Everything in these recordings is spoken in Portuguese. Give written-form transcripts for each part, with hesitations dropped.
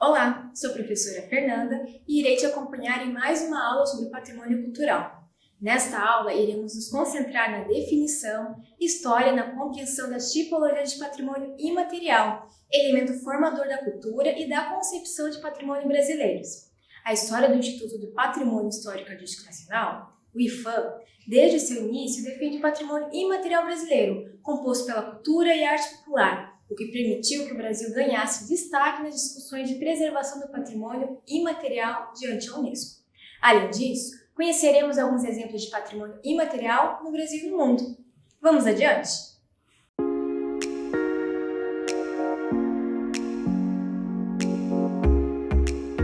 Olá, sou a professora Fernanda e irei te acompanhar em mais uma aula sobre patrimônio cultural. Nesta aula, iremos nos concentrar na definição, história e na compreensão das tipologias de patrimônio imaterial, elemento formador da cultura e da concepção de patrimônio brasileiros. A história do Instituto do Patrimônio Histórico e Artístico Nacional, o IPHAN, desde seu início defende o patrimônio imaterial brasileiro, composto pela cultura e arte popular, o que permitiu que o Brasil ganhasse destaque nas discussões de preservação do patrimônio imaterial diante a Unesco. Além disso, conheceremos alguns exemplos de patrimônio imaterial no Brasil e no mundo. Vamos adiante?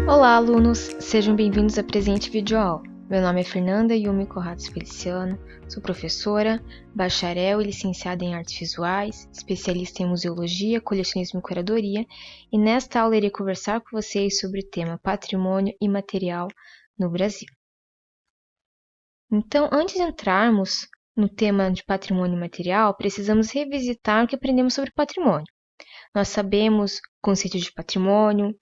Olá, alunos! Sejam bem-vindos à presente videoaula. Meu nome é Fernanda Yumi Corrados Feliciano, sou professora, bacharel e licenciada em Artes Visuais, especialista em Museologia, Colecionismo e Curadoria, e nesta aula irei conversar com vocês sobre o tema Patrimônio Imaterial no Brasil. Então, antes de entrarmos no tema de patrimônio imaterial, precisamos revisitar o que aprendemos sobre patrimônio. Nós sabemos o conceito de patrimônio,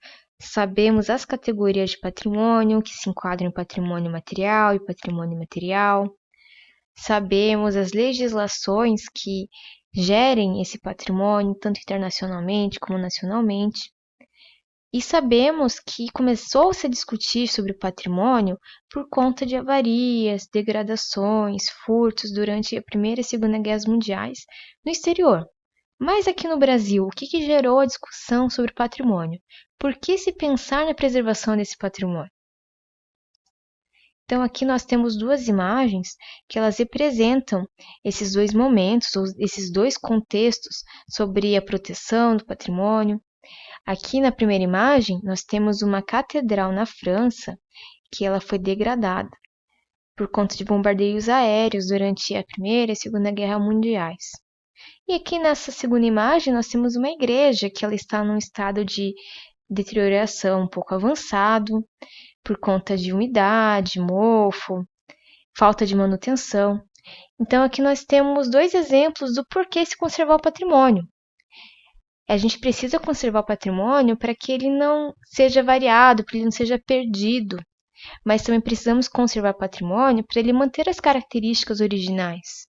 sabemos as categorias de patrimônio que se enquadram em patrimônio material e patrimônio imaterial. Sabemos as legislações que gerem esse patrimônio, tanto internacionalmente como nacionalmente. E sabemos que começou-se a discutir sobre o patrimônio por conta de avarias, degradações, furtos durante a Primeira e Segunda Guerras Mundiais no exterior. Mas aqui no Brasil, o que gerou a discussão sobre patrimônio? Por que se pensar na preservação desse patrimônio? Então, aqui nós temos duas imagens que elas representam esses dois momentos, ou esses dois contextos sobre a proteção do patrimônio. Aqui na primeira imagem, nós temos uma catedral na França que ela foi degradada por conta de bombardeios aéreos durante a Primeira e a Segunda Guerra Mundiais. E aqui nessa segunda imagem nós temos uma igreja que ela está num estado de deterioração um pouco avançado, por conta de umidade, mofo, falta de manutenção. Então aqui nós temos dois exemplos do porquê se conservar o patrimônio. A gente precisa conservar o patrimônio para que ele não seja variado, para ele não seja perdido. Mas também precisamos conservar o patrimônio para ele manter as características originais,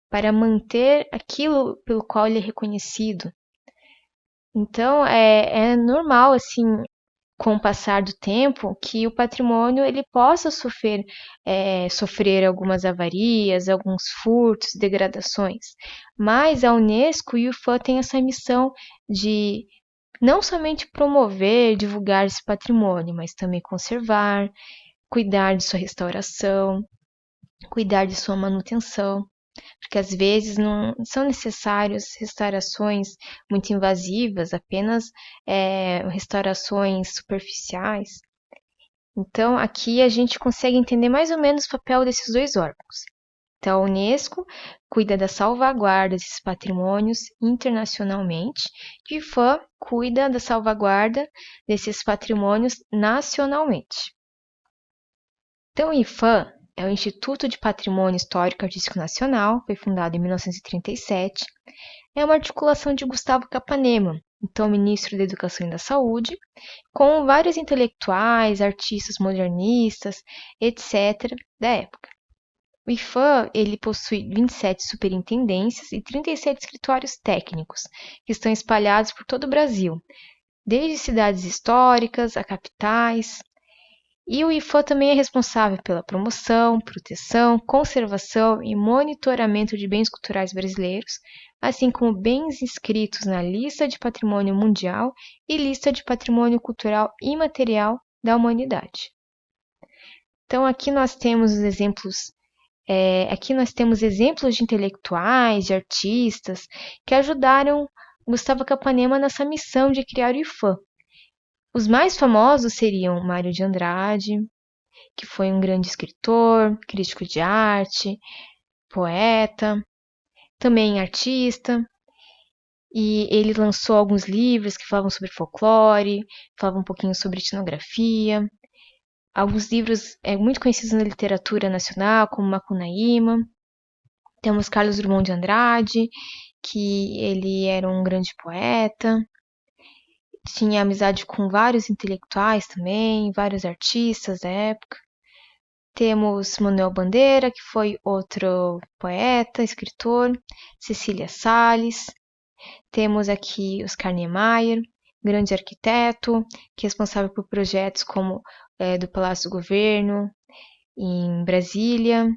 para manter aquilo pelo qual ele é reconhecido. Então, é normal, assim, com o passar do tempo, que o patrimônio ele possa sofrer algumas avarias, alguns furtos, degradações. Mas a Unesco e o IPHAN têm essa missão de não somente promover, divulgar esse patrimônio, mas também conservar, cuidar de sua restauração, cuidar de sua manutenção. Porque às vezes não são necessárias restaurações muito invasivas, apenas restaurações superficiais. Então, aqui a gente consegue entender mais ou menos o papel desses dois órgãos. Então, a Unesco cuida da salvaguarda desses patrimônios internacionalmente, e o IPHAN cuida da salvaguarda desses patrimônios nacionalmente. Então, o IPHAN é o Instituto de Patrimônio Histórico e Artístico Nacional, foi fundado em 1937. É uma articulação de Gustavo Capanema, então ministro da Educação e da Saúde, com vários intelectuais, artistas modernistas, etc., da época. O IPHAN ele possui 27 superintendências e 37 escritórios técnicos, que estão espalhados por todo o Brasil, desde cidades históricas a capitais. E o IPHAN também é responsável pela promoção, proteção, conservação e monitoramento de bens culturais brasileiros, assim como bens inscritos na Lista de Patrimônio Mundial e Lista de Patrimônio Cultural Imaterial da Humanidade. Então, aqui nós temos os exemplos. Aqui nós temos exemplos de intelectuais, de artistas, que ajudaram Gustavo Capanema nessa missão de criar o IPHAN. Os mais famosos seriam Mário de Andrade, que foi um grande escritor, crítico de arte, poeta, também artista, e ele lançou alguns livros que falavam sobre folclore, falavam um pouquinho sobre etnografia, alguns livros muito conhecidos na literatura nacional, como Macunaíma. Temos Carlos Drummond de Andrade, que ele era um grande poeta. tinha amizade com vários intelectuais também, vários artistas da época. Temos Manuel Bandeira, que foi outro poeta, escritor, Cecília Salles. Temos aqui Oscar Niemeyer, grande arquiteto, que é responsável por projetos como do Palácio do Governo, em Brasília,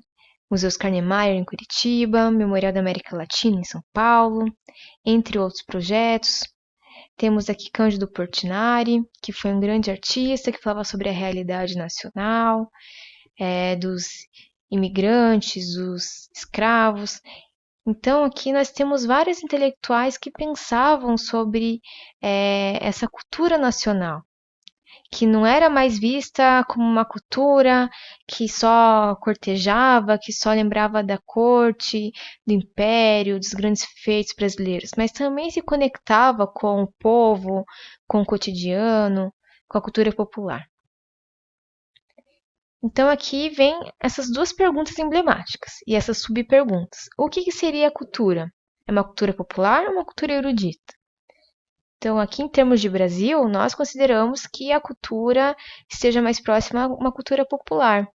Museu Oscar Niemeyer, em Curitiba, Memorial da América Latina, em São Paulo, entre outros projetos. Temos aqui Cândido Portinari, que foi um grande artista que falava sobre a realidade nacional, dos imigrantes, dos escravos. Então, aqui nós temos vários intelectuais que pensavam sobre essa cultura nacional, que não era mais vista como uma cultura que só cortejava, que só lembrava da corte, do império, dos grandes feitos brasileiros, mas também se conectava com o povo, com o cotidiano, com a cultura popular. Então aqui vem essas duas perguntas emblemáticas e essas subperguntas. O que seria a cultura? É uma cultura popular ou uma cultura erudita? Então, aqui em termos de Brasil, nós consideramos que a cultura esteja mais próxima a uma cultura popular,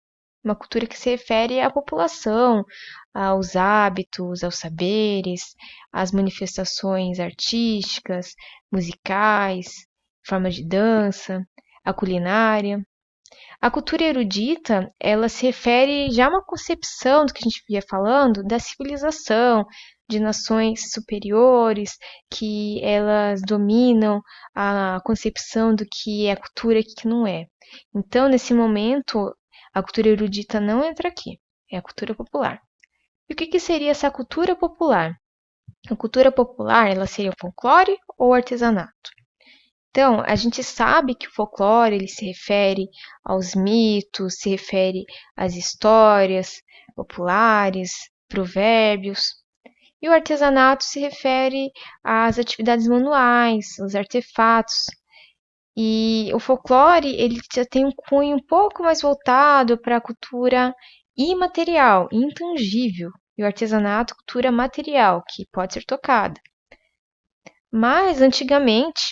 uma cultura que se refere à população, aos hábitos, aos saberes, às manifestações artísticas, musicais, formas de dança, a culinária. A cultura erudita, ela se refere já a uma concepção do que a gente via falando, da civilização, de nações superiores, que elas dominam a concepção do que é a cultura e o que não é. Então, nesse momento, a cultura erudita não entra aqui, é a cultura popular. E o que seria essa cultura popular? A cultura popular, ela seria o folclore ou o artesanato? Então, a gente sabe que o folclore ele se refere aos mitos, se refere às histórias populares, provérbios. E o artesanato se refere às atividades manuais, aos artefatos. E o folclore ele já tem um cunho um pouco mais voltado para a cultura imaterial, intangível. E o artesanato, cultura material, que pode ser tocada. Mas, antigamente,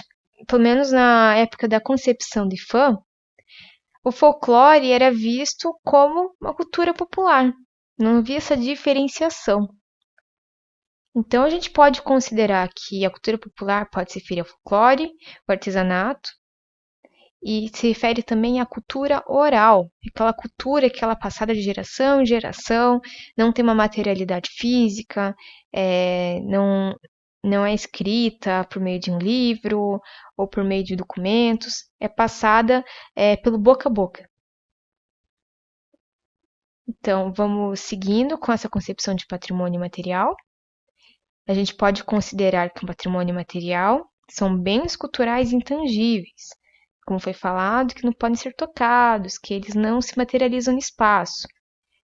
pelo menos na época da concepção de Fã, o folclore era visto como uma cultura popular. Não havia essa diferenciação. Então, a gente pode considerar que a cultura popular pode se referir ao folclore, ao artesanato, e se refere também à cultura oral, aquela cultura que ela é passada de geração em geração, não tem uma materialidade física, não é escrita por meio de um livro ou por meio de documentos, é passada pelo boca a boca. Então, vamos seguindo com essa concepção de patrimônio material. A gente pode considerar que o patrimônio material são bens culturais intangíveis, como foi falado, que não podem ser tocados, que eles não se materializam no espaço,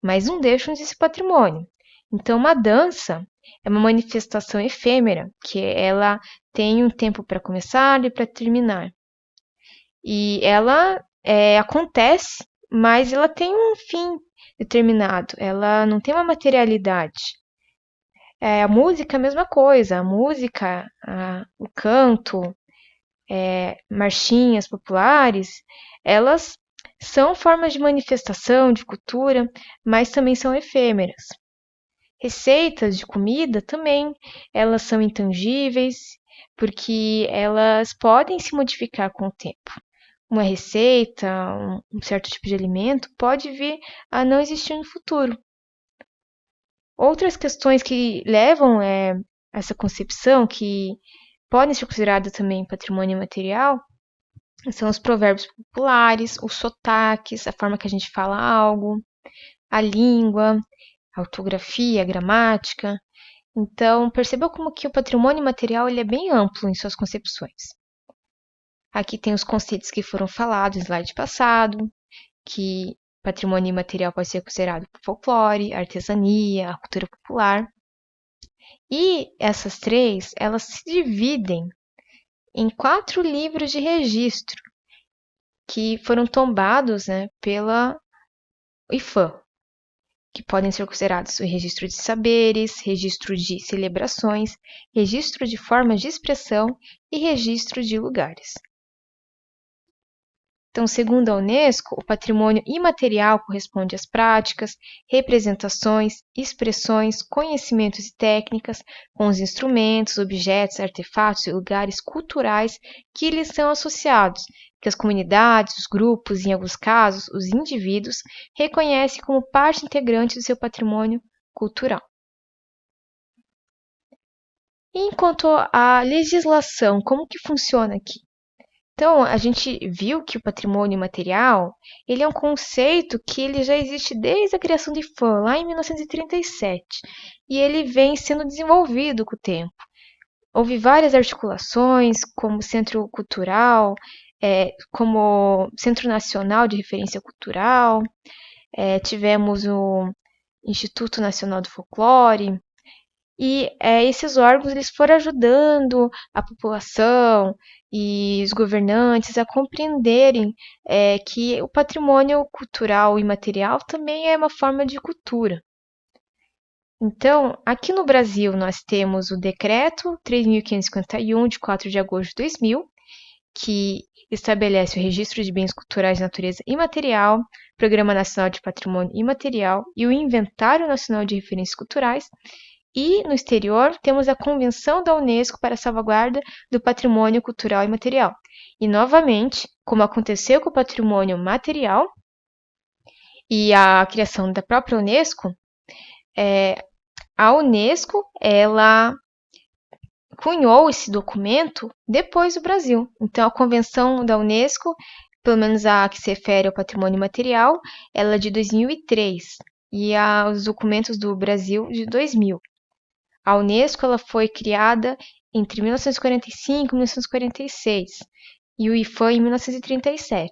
mas não deixam de ser patrimônio. Então, uma dança é uma manifestação efêmera, que ela tem um tempo para começar e para terminar. E ela acontece, mas ela tem um fim determinado, ela não tem uma materialidade. A música é a mesma coisa, a música, o canto, marchinhas populares, elas são formas de manifestação, de cultura, mas também são efêmeras. Receitas de comida também, elas são intangíveis, porque elas podem se modificar com o tempo. Uma receita, um certo tipo de alimento pode vir a não existir no futuro. Outras questões que levam a essa concepção, que podem ser consideradas também patrimônio material, são os provérbios populares, os sotaques, a forma que a gente fala algo, a língua, a ortografia, a gramática. Então, percebeu como que o patrimônio material ele é bem amplo em suas concepções. Aqui tem os conceitos que foram falados no slide passado, que patrimônio imaterial pode ser considerado folclore, artesania, a cultura popular. E essas três, elas se dividem em 4 livros de registro que foram tombados pela IFAM. que podem ser considerados o registro de saberes, registro de celebrações, registro de formas de expressão e registro de lugares. Então, segundo a Unesco, o patrimônio imaterial corresponde às práticas, representações, expressões, conhecimentos e técnicas, com os instrumentos, objetos, artefatos e lugares culturais que lhes são associados, que as comunidades, os grupos e, em alguns casos, os indivíduos, reconhecem como parte integrante do seu patrimônio cultural. E quanto à legislação, como que funciona aqui? Então, a gente viu que o patrimônio imaterial, ele é um conceito que ele já existe desde a criação do IPHAN, lá em 1937, e ele vem sendo desenvolvido com o tempo. Houve várias articulações, como Centro Cultural, como Centro Nacional de Referência Cultural, tivemos o Instituto Nacional do Folclore, e esses órgãos eles foram ajudando a população e os governantes a compreenderem que o patrimônio cultural e material também é uma forma de cultura. Então, aqui no Brasil, nós temos o Decreto 3.551, de 4 de agosto de 2000, que estabelece o registro de bens culturais de natureza imaterial, Programa Nacional de Patrimônio Imaterial e o Inventário Nacional de Referências Culturais. E, no exterior, temos a Convenção da Unesco para a Salvaguarda do Patrimônio Cultural e Material. E, novamente, como aconteceu com o patrimônio material e a criação da própria Unesco, a Unesco ela cunhou esse documento depois do Brasil. Então, a Convenção da Unesco, pelo menos a que se refere ao patrimônio material, ela é de 2003 e os documentos do Brasil de 2000. A Unesco ela foi criada entre 1945 e 1946 e o IPHAN em 1937.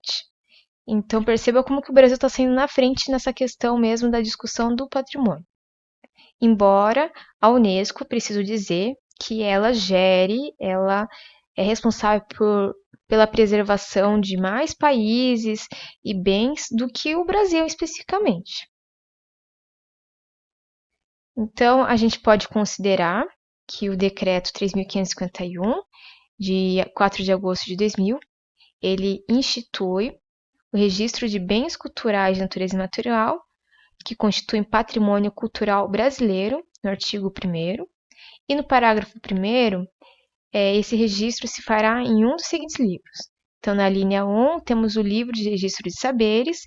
Então perceba como que o Brasil está saindo na frente nessa questão mesmo da discussão do patrimônio. Embora a Unesco, preciso dizer, que ela é responsável pela preservação de mais países e bens do que o Brasil especificamente. Então, a gente pode considerar que o Decreto 3.551, de 4 de agosto de 2000, ele institui o registro de bens culturais de natureza imaterial, que constituem patrimônio cultural brasileiro, no artigo 1º, e no parágrafo 1º, esse registro se fará em um dos seguintes livros. Então, na linha 1, temos o livro de registro de saberes,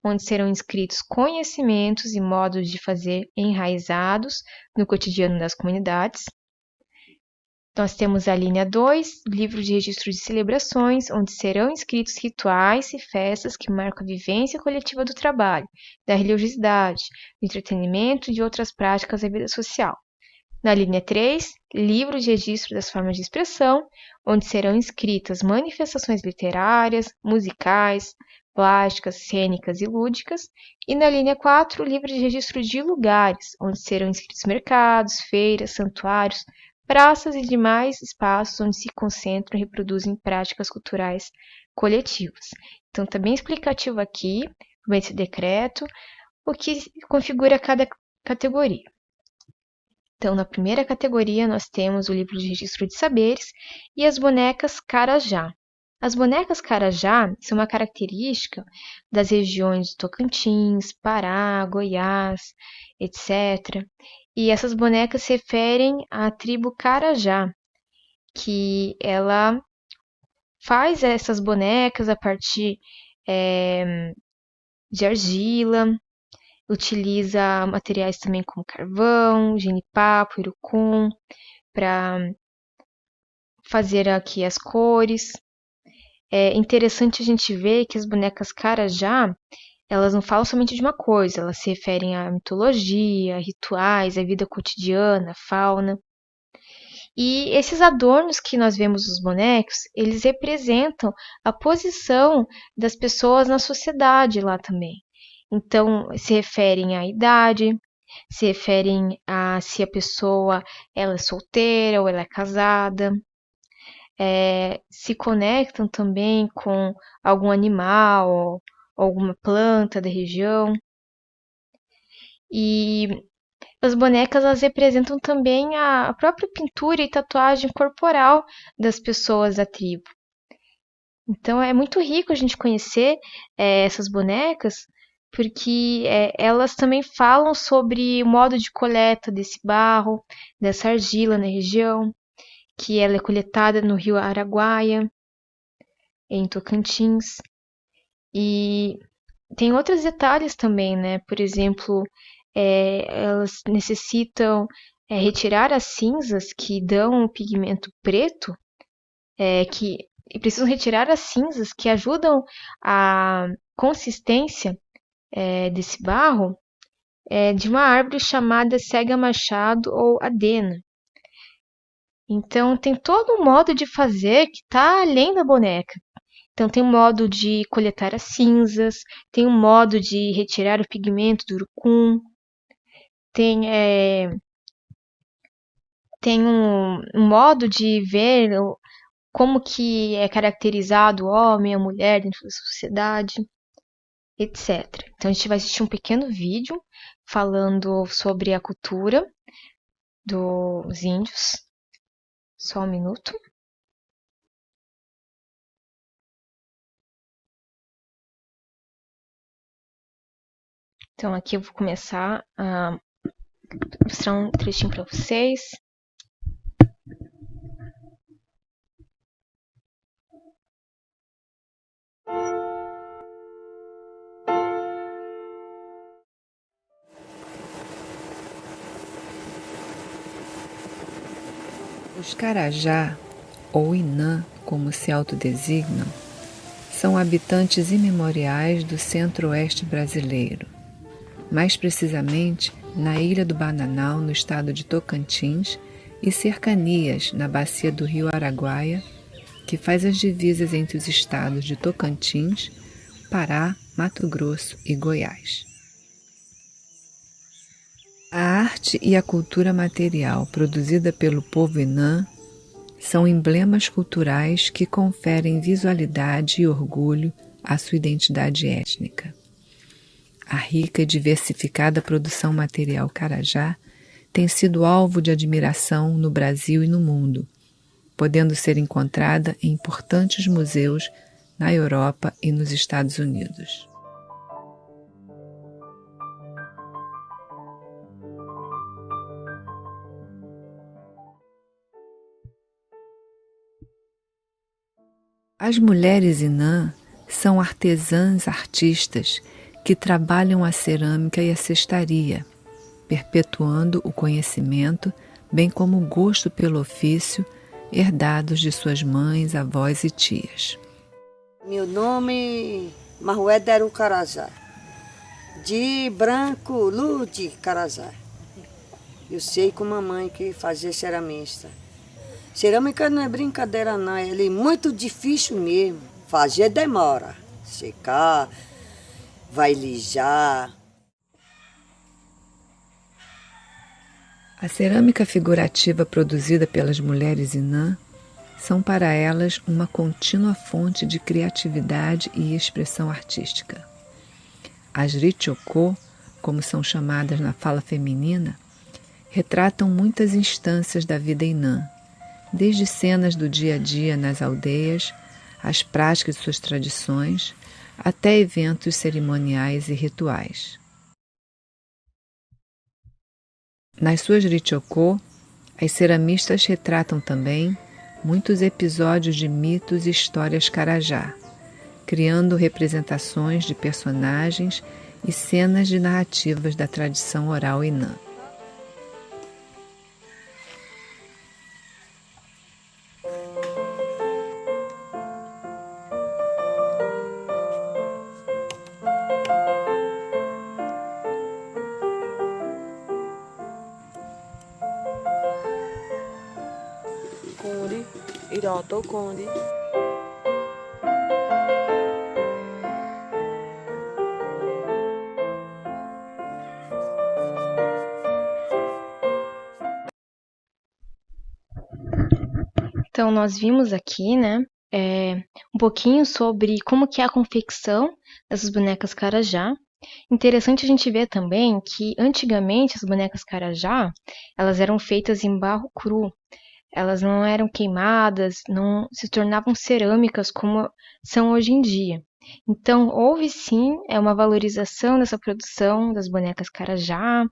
onde serão inscritos conhecimentos e modos de fazer enraizados no cotidiano das comunidades. Nós temos a linha 2, livro de registro de celebrações, onde serão inscritos rituais e festas que marcam a vivência coletiva do trabalho, da religiosidade, do entretenimento e de outras práticas da vida social. Na linha 3, livro de registro das formas de expressão, onde serão inscritas manifestações literárias, musicais, plásticas, cênicas e lúdicas. E na linha 4, livro de registro de lugares, onde serão inscritos mercados, feiras, santuários, praças e demais espaços onde se concentram e reproduzem práticas culturais coletivas. Então, está bem explicativo aqui, com esse decreto, o que configura cada categoria. Então, na primeira categoria, nós temos o livro de registro de saberes e as bonecas Carajá. As bonecas Carajá são uma característica das regiões de Tocantins, Pará, Goiás, etc. E essas bonecas se referem à tribo Carajá, que ela faz essas bonecas a partir de argila, utiliza materiais também como carvão, jenipapo, urucum, para fazer aqui as cores. É interessante a gente ver que as bonecas Carajá, elas não falam somente de uma coisa, elas se referem à mitologia, rituais, à vida cotidiana, fauna. E esses adornos que nós vemos nos bonecos, eles representam a posição das pessoas na sociedade lá também. Então, se referem à idade, se referem a se a pessoa ela é solteira ou ela é casada. Se conectam também com algum animal ou alguma planta da região. E as bonecas elas representam também a própria pintura e tatuagem corporal das pessoas da tribo. Então é muito rico a gente conhecer essas bonecas, porque elas também falam sobre o modo de coleta desse barro, dessa argila na região, que ela é coletada no rio Araguaia, em Tocantins. E tem outros detalhes também, né? Por exemplo, elas necessitam retirar as cinzas que dão o pigmento preto, que e precisam retirar as cinzas que ajudam a consistência desse barro de uma árvore chamada cega machado ou adena. Então tem todo um modo de fazer que está além da boneca. Então tem um modo de coletar as cinzas, tem um modo de retirar o pigmento do urucum, tem, tem um modo de ver como que é caracterizado o homem, a mulher dentro da sociedade, etc. Então a gente vai assistir um pequeno vídeo falando sobre a cultura dos índios. Só um minuto. Então aqui eu vou começar a mostrar um trechinho para vocês. Os Carajá, ou Inã, como se autodesignam, são habitantes imemoriais do centro-oeste brasileiro, mais precisamente na Ilha do Bananal, no estado de Tocantins, e cercanias na bacia do rio Araguaia, que faz as divisas entre os estados de Tocantins, Pará, Mato Grosso e Goiás. A arte e a cultura material produzida pelo povo Inã são emblemas culturais que conferem visualidade e orgulho à sua identidade étnica. A rica e diversificada produção material Carajá tem sido alvo de admiração no Brasil e no mundo, podendo ser encontrada em importantes museus na Europa e nos Estados Unidos. As mulheres Inã são artesãs artistas que trabalham a cerâmica e a cestaria, perpetuando o conhecimento, bem como o gosto pelo ofício, herdados de suas mães, avós e tias. Meu nome é Marué Deru Carajá, de branco Lude Carajá. Eu sei com mamãe que fazia ceramista. Cerâmica não é brincadeira não, é muito difícil mesmo. Fazer demora, secar, vai lijar. A cerâmica figurativa produzida pelas mulheres Inã são para elas uma contínua fonte de criatividade e expressão artística. As Richokô, como são chamadas na fala feminina, retratam muitas instâncias da vida Inã, desde cenas do dia a dia nas aldeias, as práticas de suas tradições, até eventos cerimoniais e rituais. Nas suas Richokô, as ceramistas retratam também muitos episódios de mitos e histórias Carajá, criando representações de personagens e cenas de narrativas da tradição oral Inã. Conde, Iroto Conde. Então nós vimos aqui, né, um pouquinho sobre como que é a confecção dessas bonecas Carajá. Interessante a gente ver também que antigamente as bonecas carajá, elas eram feitas em barro cru. Elas não eram queimadas, não se tornavam cerâmicas como são hoje em dia. Então, houve sim uma valorização dessa produção das bonecas carajá,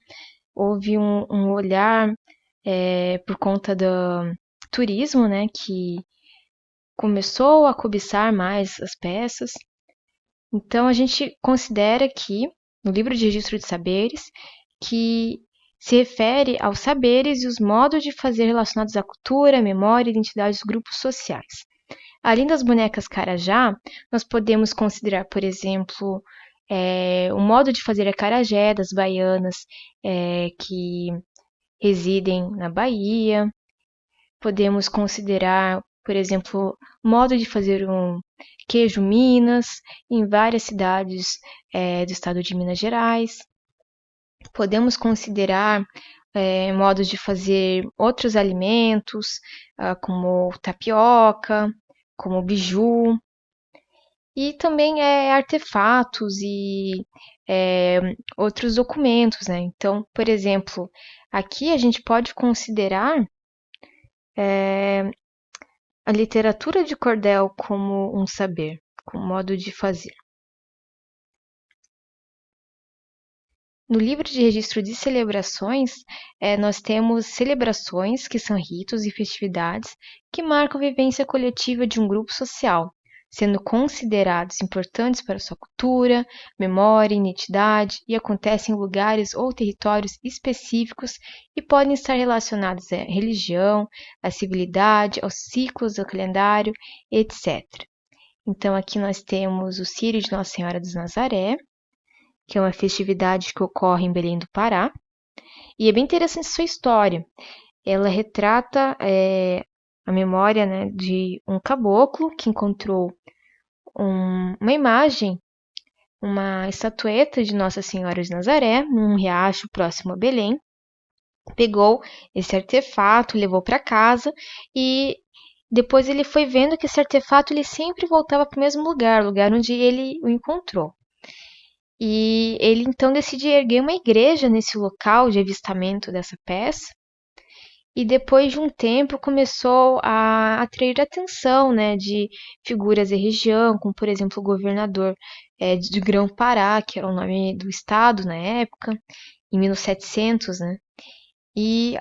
houve um olhar por conta do turismo, né, que começou a cobiçar mais as peças. Então, a gente considera aqui, no livro de registro de saberes, que se refere aos saberes e os modos de fazer relacionados à cultura, memória e identidade dos grupos sociais. Além das bonecas carajá, nós podemos considerar, por exemplo, o modo de fazer acarajé das baianas que residem na Bahia. Podemos considerar, por exemplo, o modo de fazer um queijo Minas em várias cidades do estado de Minas Gerais. Podemos considerar modos de fazer outros alimentos, como tapioca, como biju, e também artefatos e outros documentos, né? Então, por exemplo, aqui a gente pode considerar a literatura de cordel como um saber, como modo de fazer. No livro de registro de celebrações, nós temos celebrações, que são ritos e festividades que marcam a vivência coletiva de um grupo social, sendo considerados importantes para sua cultura, memória, identidade e acontecem em lugares ou territórios específicos e podem estar relacionados à religião, à civilidade, aos ciclos do calendário, etc. Então, aqui nós temos o Círio de Nossa Senhora dos Nazaré, que é uma festividade que ocorre em Belém do Pará. E é bem interessante sua história. Ela retrata a memória, né, de um caboclo que encontrou uma imagem, uma estatueta de Nossa Senhora de Nazaré, num riacho próximo a Belém. Pegou esse artefato, levou para casa e depois ele foi vendo que esse artefato ele sempre voltava para o mesmo lugar onde ele o encontrou. E ele então decidiu erguer uma igreja nesse local de avistamento dessa peça. E depois de um tempo começou a atrair a atenção, né, de figuras da região, como por exemplo o governador de Grão-Pará, que era o nome do estado na época, em 1700, né? E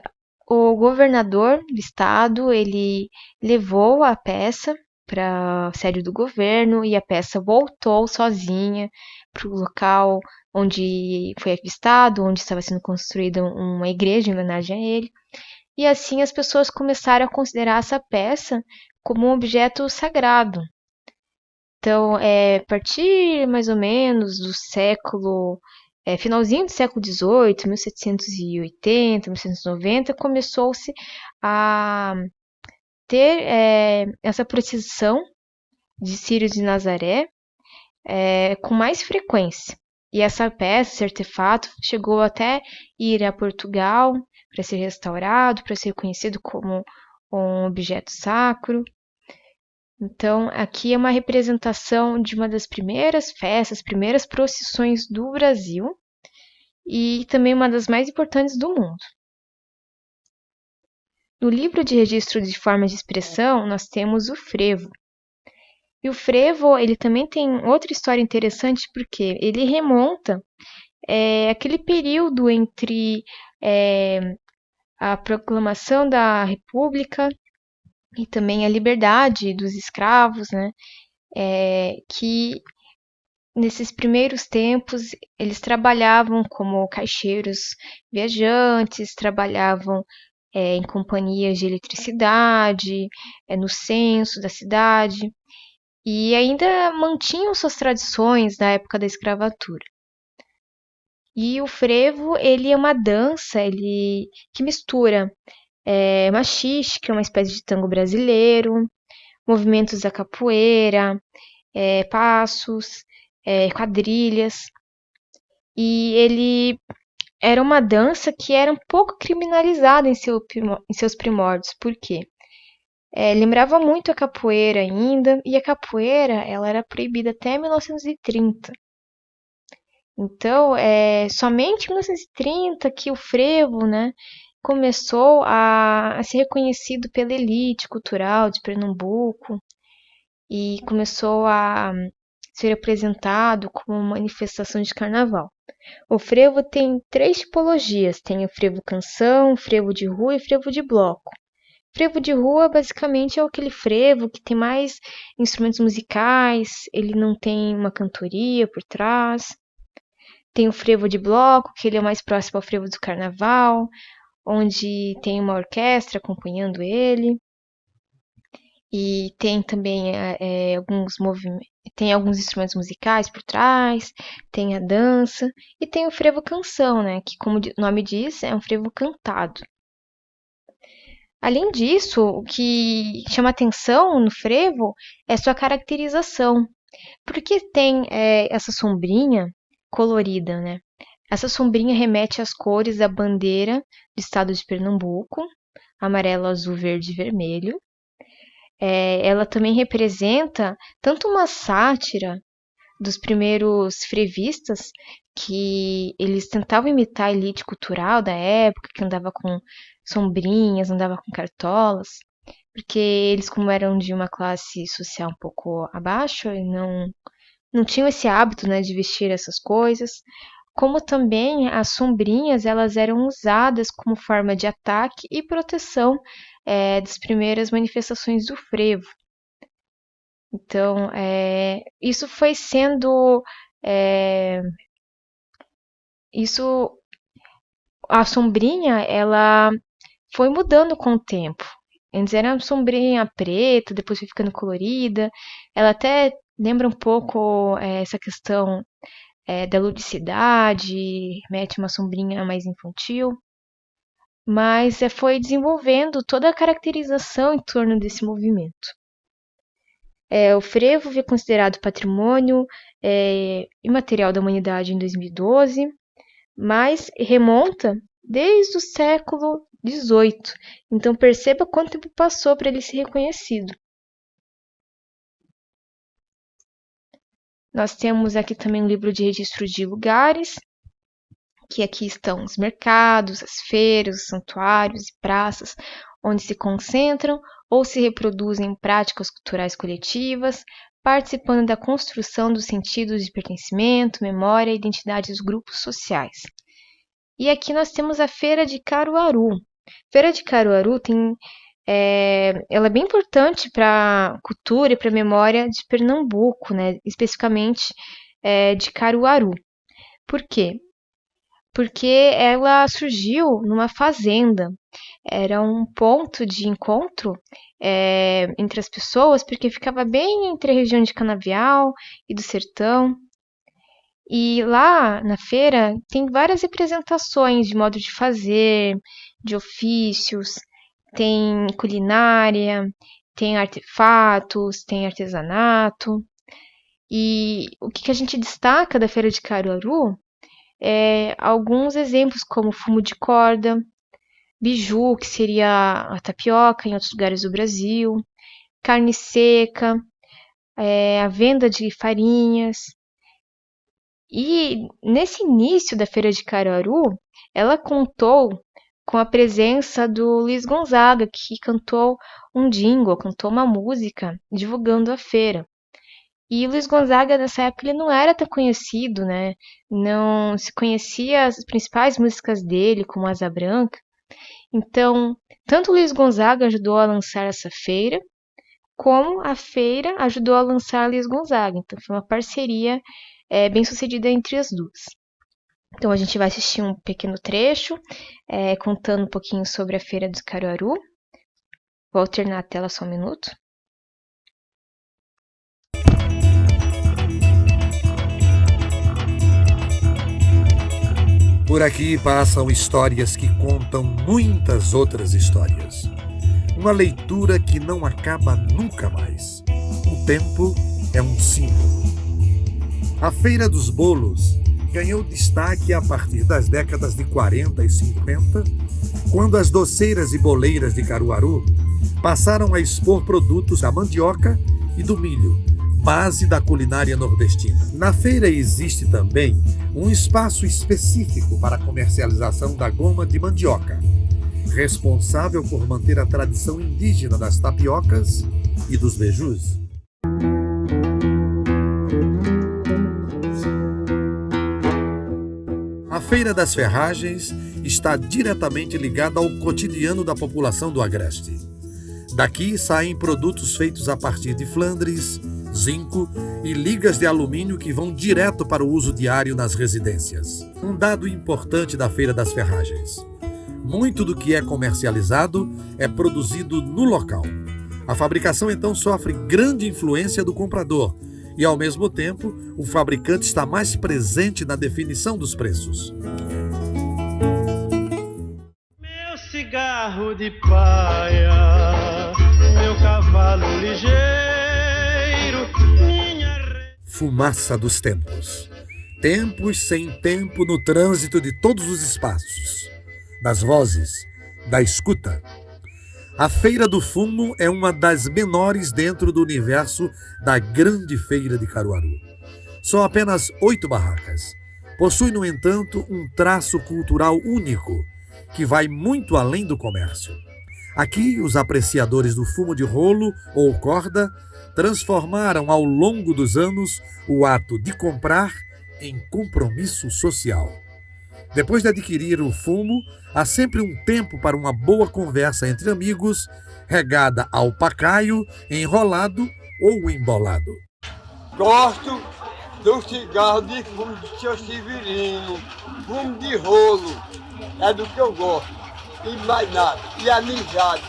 o governador do estado, ele levou a peça para a sede do governo e a peça voltou sozinha para o local onde foi avistado, onde estava sendo construída uma igreja em homenagem a ele. E assim as pessoas começaram a considerar essa peça como um objeto sagrado. Então, a partir mais ou menos do finalzinho do século XVIII, 1780, 1790, começou-se a ter essa procissão de Círio de Nazaré com mais frequência. E essa peça, esse artefato, chegou até ir a Portugal para ser restaurado, para ser conhecido como um objeto sacro. Então, aqui é uma representação de uma das primeiras festas, primeiras procissões do Brasil e também uma das mais importantes do mundo. No livro de registro de formas de expressão, nós temos o frevo. E o frevo, ele também tem outra história interessante porque ele remonta aquele período entre a proclamação da República e também a liberdade dos escravos, né? Que nesses primeiros tempos eles trabalhavam como caixeiros viajantes, trabalhavam em companhias de eletricidade, no censo da cidade, e ainda mantinham suas tradições da época da escravatura. E o frevo, ele é uma dança que mistura machixe, que é uma espécie de tango brasileiro, movimentos da capoeira, passos, quadrilhas. E ele era uma dança que era um pouco criminalizada em seus primórdios. Por quê? Lembrava muito a capoeira ainda, e a capoeira ela era proibida até 1930. Então, somente em 1930 que o frevo, né, começou a ser reconhecido pela elite cultural de Pernambuco e começou a ser apresentado como uma manifestação de carnaval. O frevo tem 3 tipologias, tem o frevo canção, frevo de rua e frevo de bloco. Frevo de rua basicamente é aquele frevo que tem mais instrumentos musicais, ele não tem uma cantoria por trás. Tem o frevo de bloco, que ele é mais próximo ao frevo do carnaval, onde tem uma orquestra acompanhando ele. E tem também alguns instrumentos musicais por trás, tem a dança e tem o frevo canção, né, que como o nome diz, é um frevo cantado. Além disso, o que chama atenção no frevo é sua caracterização, porque tem essa sombrinha colorida, né? Essa sombrinha remete às cores da bandeira do estado de Pernambuco, amarelo, azul, verde e vermelho. Ela também representa tanto uma sátira dos primeiros frevistas, que eles tentavam imitar a elite cultural da época, que andava com sombrinhas, andava com cartolas, porque eles, como eram de uma classe social um pouco abaixo, não tinham esse hábito, né, de vestir essas coisas, como também as sombrinhas elas eram usadas como forma de ataque e proteção das primeiras manifestações do frevo. Então, isso foi sendo... a sombrinha, ela foi mudando com o tempo. Antes era uma sombrinha preta, depois foi ficando colorida. Ela até lembra um pouco essa questão da ludicidade, mete uma sombrinha mais infantil. Mas foi desenvolvendo toda a caracterização em torno desse movimento. O frevo foi considerado patrimônio imaterial da humanidade em 2012, mas remonta desde o século XVIII. Então perceba quanto tempo passou para ele ser reconhecido. Nós temos aqui também um livro de registro de lugares, que aqui estão os mercados, as feiras, os santuários e praças, onde se concentram ou se reproduzem práticas culturais coletivas, participando da construção dos sentidos de pertencimento, memória e identidade dos grupos sociais. E aqui nós temos a Feira de Caruaru. A Feira de Caruaru ela é bem importante para a cultura e para a memória de Pernambuco, né? Especificamente de Caruaru. Por quê? Porque ela surgiu numa fazenda. Era um ponto de encontro entre as pessoas, porque ficava bem entre a região de Canavial e do Sertão. E lá na feira tem várias representações de modo de fazer, de ofícios, tem culinária, tem artefatos, tem artesanato. E o que a gente destaca da Feira de Caruaru alguns exemplos como fumo de corda, biju, que seria a tapioca em outros lugares do Brasil, carne seca, a venda de farinhas. E nesse início da Feira de Caruaru, ela contou com a presença do Luiz Gonzaga, que cantou um jingle, cantou uma música divulgando a feira. E o Luiz Gonzaga, nessa época, ele não era tão conhecido, né? Não se conhecia as principais músicas dele, como Asa Branca. Então, tanto o Luiz Gonzaga ajudou a lançar essa feira, como a feira ajudou a lançar Luiz Gonzaga. Então, foi uma parceria bem sucedida entre as duas. Então, a gente vai assistir um pequeno trecho, contando um pouquinho sobre a Feira de Caruaru. Vou alternar a tela só um minuto. Por aqui passam histórias que contam muitas outras histórias. Uma leitura que não acaba nunca mais. O tempo é um símbolo. A Feira dos Bolos ganhou destaque a partir das décadas de 40 e 50, quando as doceiras e boleiras de Caruaru passaram a expor produtos da mandioca e do milho, base da culinária nordestina. Na feira existe também um espaço específico para a comercialização da goma de mandioca, responsável por manter a tradição indígena das tapiocas e dos beijus. A Feira das Ferragens está diretamente ligada ao cotidiano da população do Agreste. Daqui saem produtos feitos a partir de Flandres, zinco e ligas de alumínio que vão direto para o uso diário nas residências. Um dado importante da Feira das Ferragens: muito do que é comercializado é produzido no local. A fabricação então sofre grande influência do comprador e, ao mesmo tempo, o fabricante está mais presente na definição dos preços. Meu cigarro de paia, meu cavalo ligeiro, minha... Fumaça dos tempos. Tempos sem tempo no trânsito de todos os espaços, das vozes, da escuta. A Feira do Fumo é uma das menores dentro do universo da Grande Feira de Caruaru. São apenas 8 barracas. Possui, no entanto, um traço cultural único, que vai muito além do comércio. Aqui, os apreciadores do fumo de rolo ou corda transformaram ao longo dos anos o ato de comprar em compromisso social. Depois de adquirir o fumo, há sempre um tempo para uma boa conversa entre amigos, regada ao pacaio, enrolado ou embolado. Gosto do cigarro de fumo de seu Severino, fumo de rolo, é do que eu gosto, e mais nada, e amizade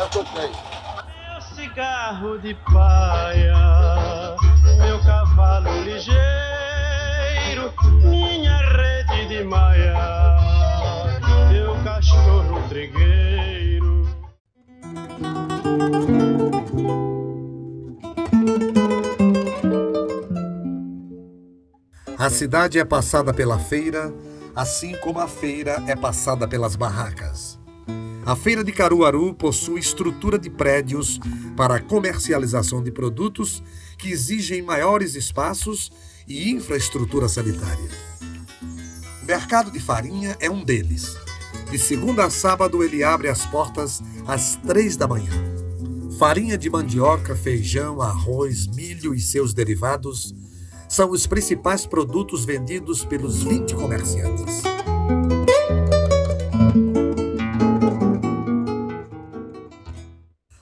é o que eu tenho. Meu cigarro de paia, meu cavalo ligeiro, minha rede de maia, meu cachorro trigueiro. A cidade é passada pela feira, assim como a feira é passada pelas barracas. A Feira de Caruaru possui estrutura de prédios para a comercialização de produtos que exigem maiores espaços e infraestrutura sanitária. O mercado de farinha é um deles. De segunda a sábado ele abre as portas às 3 da manhã. Farinha de mandioca, feijão, arroz, milho e seus derivados são os principais produtos vendidos pelos 20 comerciantes.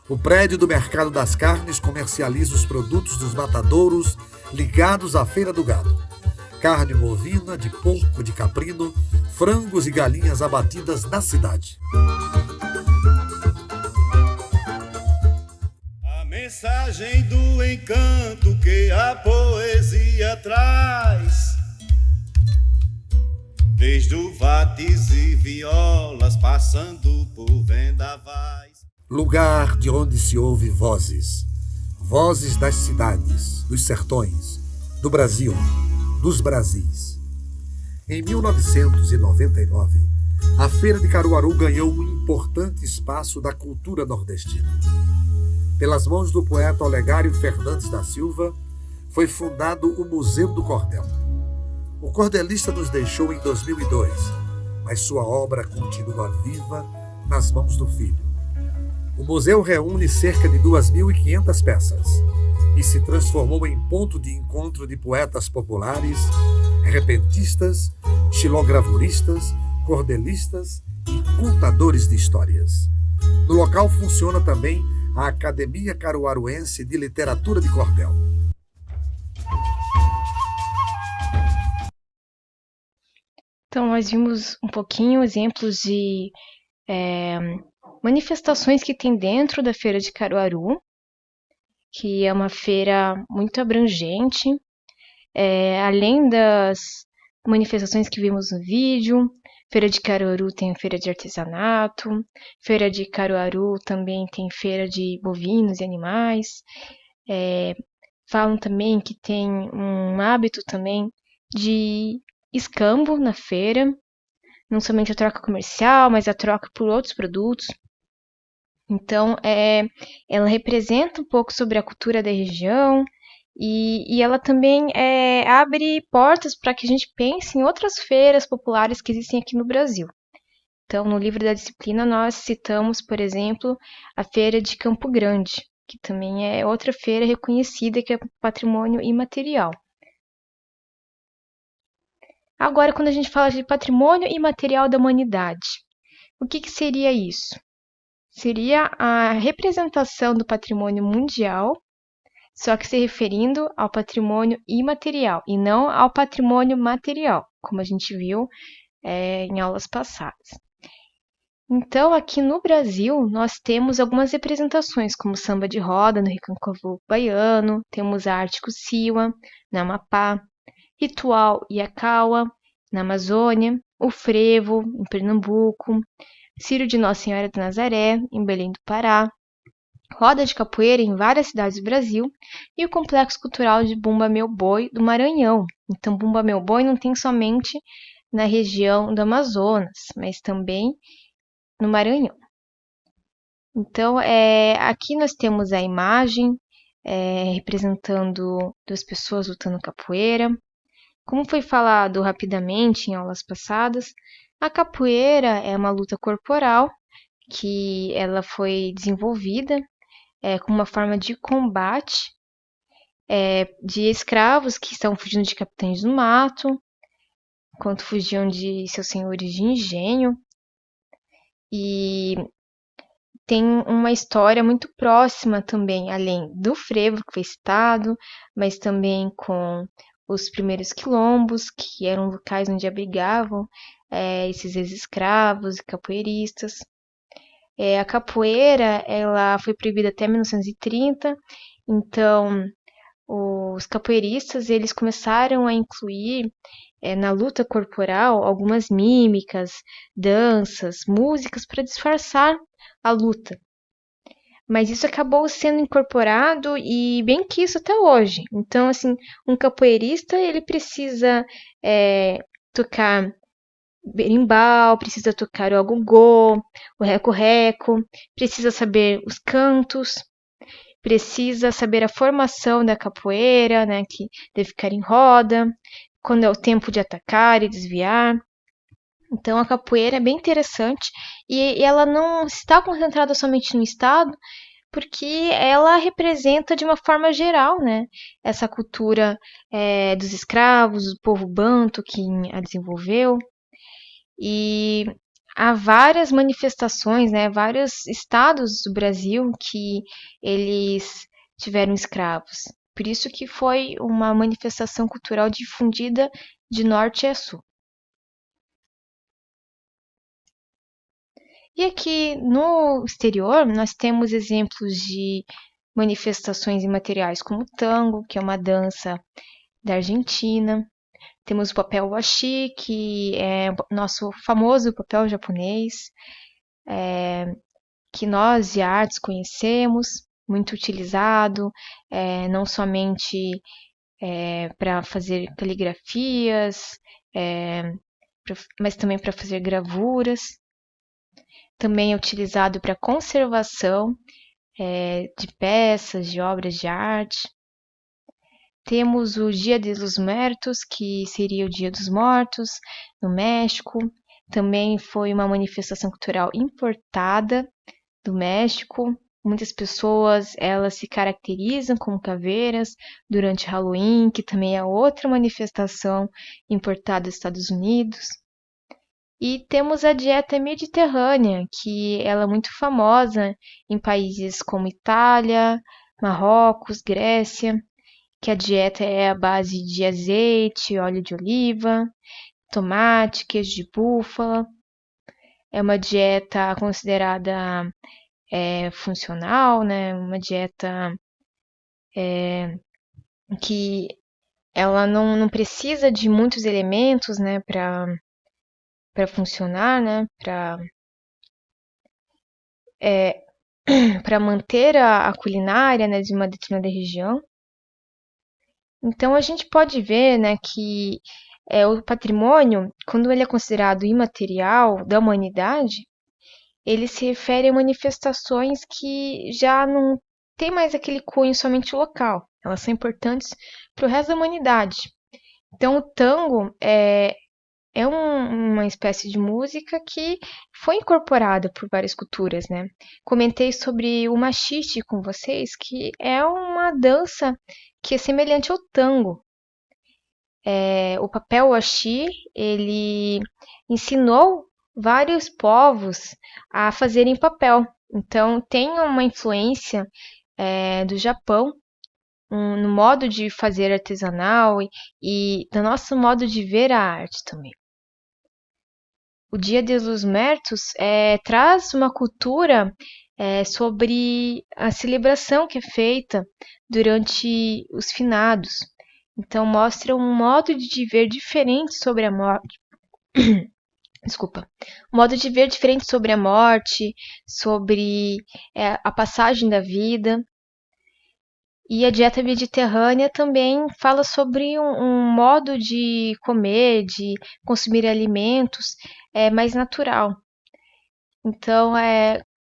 O prédio do Mercado das Carnes comercializa os produtos dos matadouros ligados à Feira do Gado. Carne bovina, de porco, de caprino, frangos e galinhas abatidas na cidade. A mensagem do encanto que a poesia traz, desde o vates e violas, passando por vendavais. Lugar de onde se ouve vozes. Vozes das cidades, dos sertões, do Brasil, dos Brasis. Em 1999, a Feira de Caruaru ganhou um importante espaço da cultura nordestina. Pelas mãos do poeta Olegário Fernandes da Silva, foi fundado o Museu do Cordel. O cordelista nos deixou em 2002, mas sua obra continua viva nas mãos do filho. O museu reúne cerca de 2.500 peças e se transformou em ponto de encontro de poetas populares, repentistas, xilogravuristas, cordelistas e contadores de histórias. No local funciona também a Academia Caruaruense de Literatura de Cordel. Então, nós vimos um pouquinho exemplos de manifestações que tem dentro da Feira de Caruaru, que é uma feira muito abrangente. Além das manifestações que vimos no vídeo, Feira de Caruaru tem a feira de artesanato, Feira de Caruaru também tem feira de bovinos e animais. Falam também que tem um hábito também de escambo na feira, não somente a troca comercial, mas a troca por outros produtos. Então, ela representa um pouco sobre a cultura da região E ela também abre portas para que a gente pense em outras feiras populares que existem aqui no Brasil. Então, no livro da disciplina, nós citamos, por exemplo, a Feira de Campo Grande, que também é outra feira reconhecida que é patrimônio imaterial. Agora, quando a gente fala de patrimônio imaterial da humanidade, o que seria isso? Seria a representação do patrimônio mundial, só que se referindo ao patrimônio imaterial e não ao patrimônio material, como a gente viu em aulas passadas. Então, aqui no Brasil, nós temos algumas representações, como samba de roda no Recôncavo Baiano, temos a arte Kusiwa, no Amapá, ritual Iacauá, na Amazônia, o frevo, em Pernambuco, Círio de Nossa Senhora de Nazaré, em Belém do Pará, roda de capoeira em várias cidades do Brasil e o complexo cultural de Bumba Meu Boi do Maranhão. Então, Bumba Meu Boi não tem somente na região do Amazonas, mas também no Maranhão. Então, aqui nós temos a imagem representando duas pessoas lutando capoeira. Como foi falado rapidamente em aulas passadas, a capoeira é uma luta corporal que ela foi desenvolvida como uma forma de combate de escravos que estavam fugindo de capitães do mato, enquanto fugiam de seus senhores de engenho. E tem uma história muito próxima também, além do frevo que foi citado, mas também com os primeiros quilombos, que eram locais onde abrigavam esses ex-escravos e capoeiristas. A capoeira ela foi proibida até 1930, então os capoeiristas eles começaram a incluir na luta corporal algumas mímicas, danças, músicas para disfarçar a luta. Mas isso acabou sendo incorporado e bem que isso até hoje. Então, assim, um capoeirista ele precisa tocar berimbau, precisa tocar o agogô, o reco-reco, precisa saber os cantos, precisa saber a formação da capoeira, né, que deve ficar em roda, quando é o tempo de atacar e desviar. Então, a capoeira é bem interessante e ela não está concentrada somente no estado, porque ela representa de uma forma geral, né, essa cultura dos escravos, do povo banto que a desenvolveu. E há várias manifestações, né, vários estados do Brasil que eles tiveram escravos. Por isso que foi uma manifestação cultural difundida de norte a sul. E aqui no exterior, nós temos exemplos de manifestações imateriais como o tango, que é uma dança da Argentina. Temos o papel washi, que é nosso famoso papel japonês, que nós de artes conhecemos, muito utilizado, não somente para fazer caligrafias, mas também para fazer gravuras. Também é utilizado para conservação de peças, de obras de arte. Temos o Dia de los Muertos, que seria o Dia dos Mortos, no México. Também foi uma manifestação cultural importada do México. Muitas pessoas elas se caracterizam como caveiras durante Halloween, que também é outra manifestação importada dos Estados Unidos. E temos a dieta mediterrânea, que ela é muito famosa em países como Itália, Marrocos, Grécia, que a dieta é a base de azeite, óleo de oliva, tomate, queijo de búfala. É uma dieta considerada funcional, né? Uma dieta que ela não precisa de muitos elementos, né, para funcionar, né, para manter a culinária, né, de uma determinada região. Então a gente pode ver, né, que o patrimônio, quando ele é considerado imaterial da humanidade, ele se refere a manifestações que já não tem mais aquele cunho somente local. Elas são importantes para o resto da humanidade. Então, o tango é uma espécie de música que foi incorporada por várias culturas, né? Comentei sobre o machixe com vocês, que é uma dança que é semelhante ao tango. O papel washi, ele ensinou vários povos a fazerem papel. Então, tem uma influência do Japão no modo de fazer artesanal e do nosso modo de ver a arte também. O Dia dos Muertos traz uma cultura sobre a celebração que é feita durante os finados. Então, mostra um modo de ver diferente sobre a morte. Desculpa. Um modo de ver diferente sobre a morte, sobre a passagem da vida. E a dieta mediterrânea também fala sobre um modo de comer, de consumir alimentos mais natural. Então,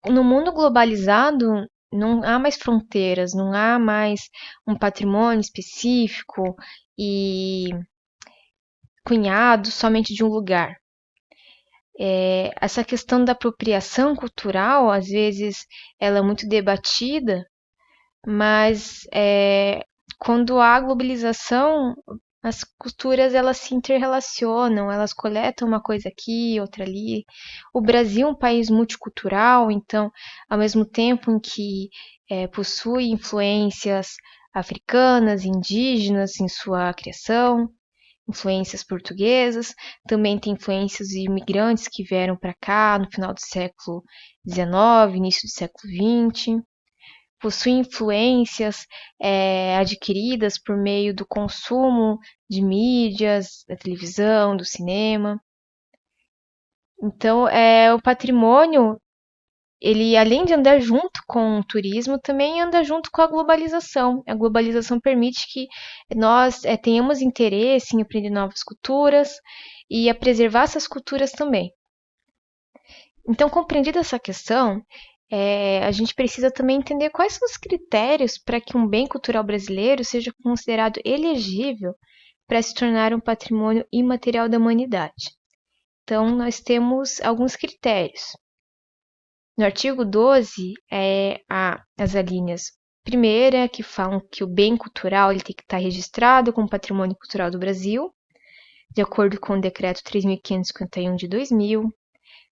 no mundo globalizado, não há mais fronteiras, não há mais um patrimônio específico e cunhado somente de um lugar. Essa questão da apropriação cultural, às vezes, ela é muito debatida, mas quando há globalização, as culturas elas se interrelacionam, elas coletam uma coisa aqui, outra ali. O Brasil é um país multicultural, então, ao mesmo tempo em que possui influências africanas, indígenas em sua criação, influências portuguesas, também tem influências de imigrantes que vieram para cá no final do século XIX, início do século XX. Possui influências adquiridas por meio do consumo de mídias, da televisão, do cinema. Então, o patrimônio, ele além de andar junto com o turismo, também anda junto com a globalização. A globalização permite que nós tenhamos interesse em aprender novas culturas e a preservar essas culturas também. Então, compreendida essa questão, a gente precisa também entender quais são os critérios para que um bem cultural brasileiro seja considerado elegível para se tornar um patrimônio imaterial da humanidade. Então, nós temos alguns critérios. No artigo 12, as alíneas primeira, que falam que o bem cultural ele tem que estar registrado como patrimônio cultural do Brasil, de acordo com o decreto 3.551 de 2000.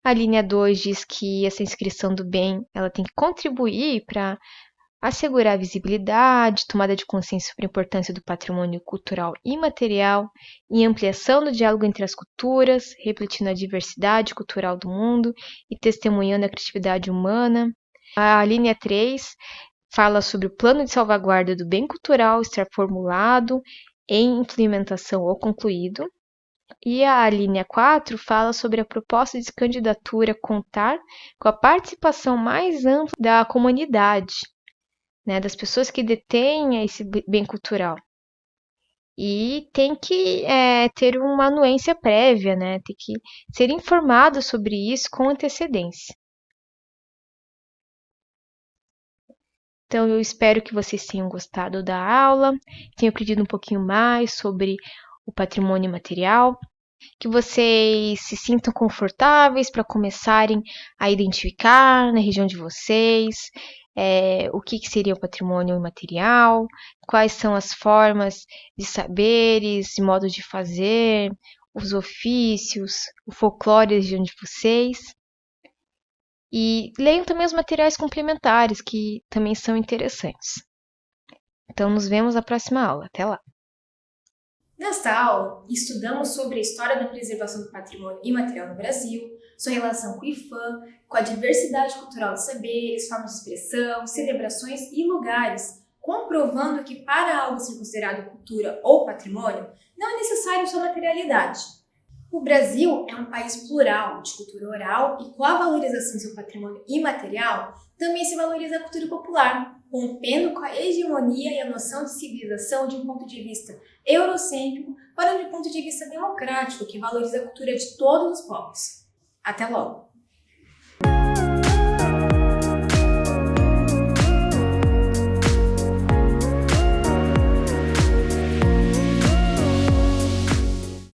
A linha 2 diz que essa inscrição do bem ela tem que contribuir para assegurar a visibilidade, tomada de consciência sobre a importância do patrimônio cultural imaterial e ampliação do diálogo entre as culturas, refletindo a diversidade cultural do mundo e testemunhando a criatividade humana. A linha 3 fala sobre o plano de salvaguarda do bem cultural estar formulado, em implementação ou concluído. E a linha 4 fala sobre a proposta de candidatura contar com a participação mais ampla da comunidade, né, das pessoas que detêm esse bem cultural. E tem que ter uma anuência prévia, né, tem que ser informado sobre isso com antecedência. Então, eu espero que vocês tenham gostado da aula, tenham aprendido um pouquinho mais sobre o patrimônio imaterial, que vocês se sintam confortáveis para começarem a identificar na região de vocês o que seria o patrimônio imaterial, quais são as formas de saberes, de modo de fazer, os ofícios, o folclore da região de vocês. E leiam também os materiais complementares, que também são interessantes. Então, nos vemos na próxima aula. Até lá! Nesta aula, estudamos sobre a história da preservação do patrimônio imaterial no Brasil, sua relação com o IFAM, com a diversidade cultural de saberes, formas de expressão, celebrações e lugares, comprovando que para algo ser considerado cultura ou patrimônio, não é necessário sua materialidade. O Brasil é um país plural, de cultura oral, e com a valorização do seu patrimônio imaterial, também se valoriza a cultura popular, rompendo com a hegemonia e a noção de civilização de um ponto de vista eurocêntrico para um ponto de vista democrático, que valoriza a cultura de todos os povos. Até logo!